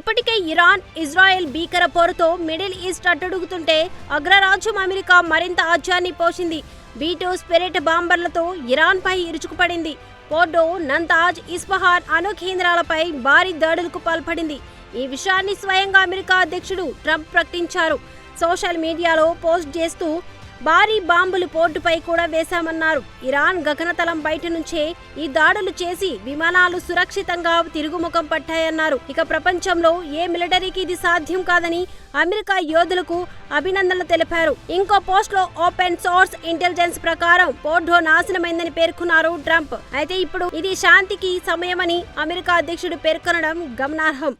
ఇప్పటికే Iran, Israel భీకర పోరుతో middle east అట్టుడుగుతుంటే అగ్రరాజ్యం అమెరికా మరింత ఆజ్యాన్ని పోసింది. B-2 spirit బాంబర్లతో ఇరాన్పై ఇరుచుకుపడింది. పోర్డో, నంతాజ్, ఇస్ఫహాన్ అణు కేంద్రాలపై భారీ దాడులకు పాల్పడింది. ఈ విషయాన్ని స్వయంగా అమెరికా అధ్యక్షుడు ట్రంప్ ప్రకటించారు. సోషల్ మీడియాలో పోస్ట్ చేస్తూ భారీ బాంబులు పోర్టుపై కూడా వేశామన్నారు. ఇరాన్ గగనతలం బయట నుంచే ఈ దాడులు చేసి విమానాలు సురక్షితంగా తిరుగుముఖం పట్టాయన్నారు. ఇక ప్రపంచంలో ఏ మిలిటరీకి ఇది సాధ్యం కాదని అమెరికా యోధులకు అభినందనలు తెలిపారు. ఇంకో పోస్ట్ లో ఓపెన్ సోర్స్ ఇంటెలిజెన్స్ ప్రకారం పోర్డో నాశనమైందని పేర్కొన్నారు ట్రంప్. అయితే ఇప్పుడు ఇది శాంతికి సమయమని అమెరికా అధ్యక్షుడు పేర్కొనడం గమనార్హం.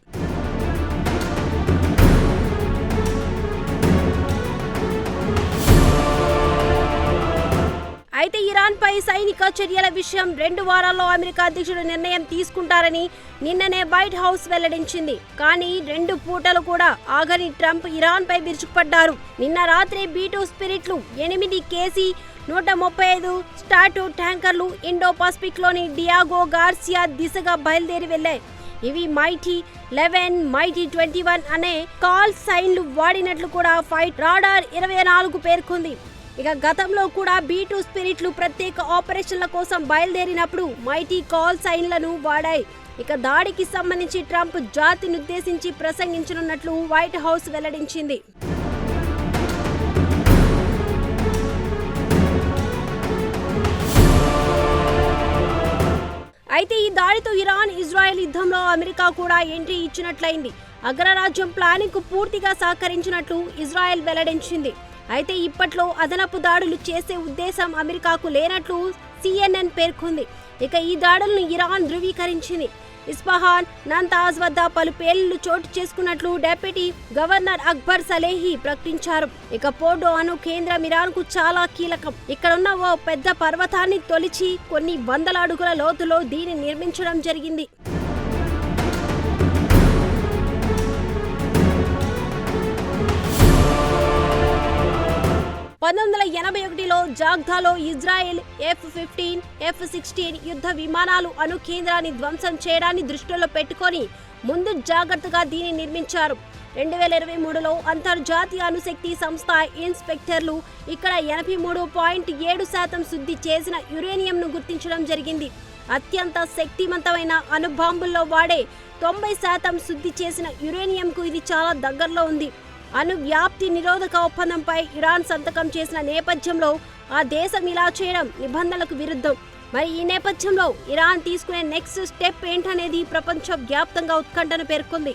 అయితే ఇరాన్పై సైనిక చర్యల విషయం 2 వారాల్లో అమెరికా అధ్యక్షుడు నిర్ణయం తీసుకుంటారని నిన్ననే వైట్ హౌస్ వెల్లడించింది. కానీ 2 పూటలు కూడా ఆగని ట్రంప్ ఇరాన్పై విరుచుకుపడ్డారు. నిన్న రాత్రి B-2 స్పిరిట్లు 8 KC-135 స్టార్ట్ ట్యాంకర్లు ఇండో పసిఫిక్లోని డియాగో గార్సియా దిశగా బయలుదేరి వెళ్లాయి. ఇవి మైటీ 11, మైటీ 21 అనే కాల్ సైన్లు వాడినట్లు కూడా ఫైట్ రాడార్ 24 పేర్కొంది. ఇక గతంలో కూడా B-2 స్పిరిట్లు ప్రత్యేక ఆపరేషన్ల కోసం బయలుదేరినప్పుడు మైటీ కాల్ సైన్లను వాడాయి. ఇక దాడికి సంబంధించి ట్రంప్ జాతినుద్దేశించి ప్రసంగించనున్నట్లు వైట్ హౌస్ వెల్లడించింది. అయితే ఈ దాడితో ఇరాన్, ఇజ్రాయెల్ యుద్ధంలో అమెరికా కూడా ఎంట్రీ ఇచ్చినట్లయింది. అగ్రరాజ్యం ప్లానింగ్ కు పూర్తిగా సహకరించినట్లు ఇజ్రాయెల్ వెల్లడించింది. అయితే ఇప్పట్లో అదనపు దాడులు చేసే ఉద్దేశం అమెరికాకు లేనట్లు CNN పేర్కొంది. ఇక ఈ దాడులను ఇరాన్ ధృవీకరించింది. ఇస్ఫహాన్, నంతాజ్ వద్ద పలు పేలుళ్లు చోటు చేసుకున్నట్లు డిప్యూటీ గవర్నర్ అక్బర్ సలేహీ ప్రకటించారు. ఇక పోర్డో అణు కేంద్రం ఇరాన్కు చాలా కీలకం. ఇక్కడున్న ఓ పెద్ద పర్వతాన్ని తొలిచి కొన్ని వందల అడుగుల లోతులో దీన్ని నిర్మించడం జరిగింది. 1981లో జాగ్దాలో ఇజ్రాయెల్ F-15, F-16 యుద్ధ విమానాలు అణు కేంద్రాన్ని ధ్వంసం చేయడాన్ని దృష్టిలో పెట్టుకొని ముందు జాగ్రత్తగా దీన్ని నిర్మించారు. 2023లో అంతర్జాతీయ అణుశక్తి సంస్థ ఇన్స్పెక్టర్లు ఇక్కడ 83.7% శుద్ధి చేసిన యురేనియంను గుర్తించడం జరిగింది. అత్యంత శక్తివంతమైన అణుబాంబుల్లో వాడే 90% శుద్ధి చేసిన యురేనియంకు ఇది చాలా దగ్గరలో ఉంది. అణు వ్యాప్తి నిరోధక ఒప్పందంపై ఇరాన్ సంతకం చేసిన నేపథ్యంలో ఆ దేశం ఇలా చేయడం నిబంధనలకు విరుద్ధం. మరి ఈ నేపథ్యంలో ఇరాన్ తీసుకునే నెక్స్ట్ స్టెప్ ఏంటనేది ప్రపంచ వ్యాప్తంగా ఉత్కంఠను పేర్కొంది.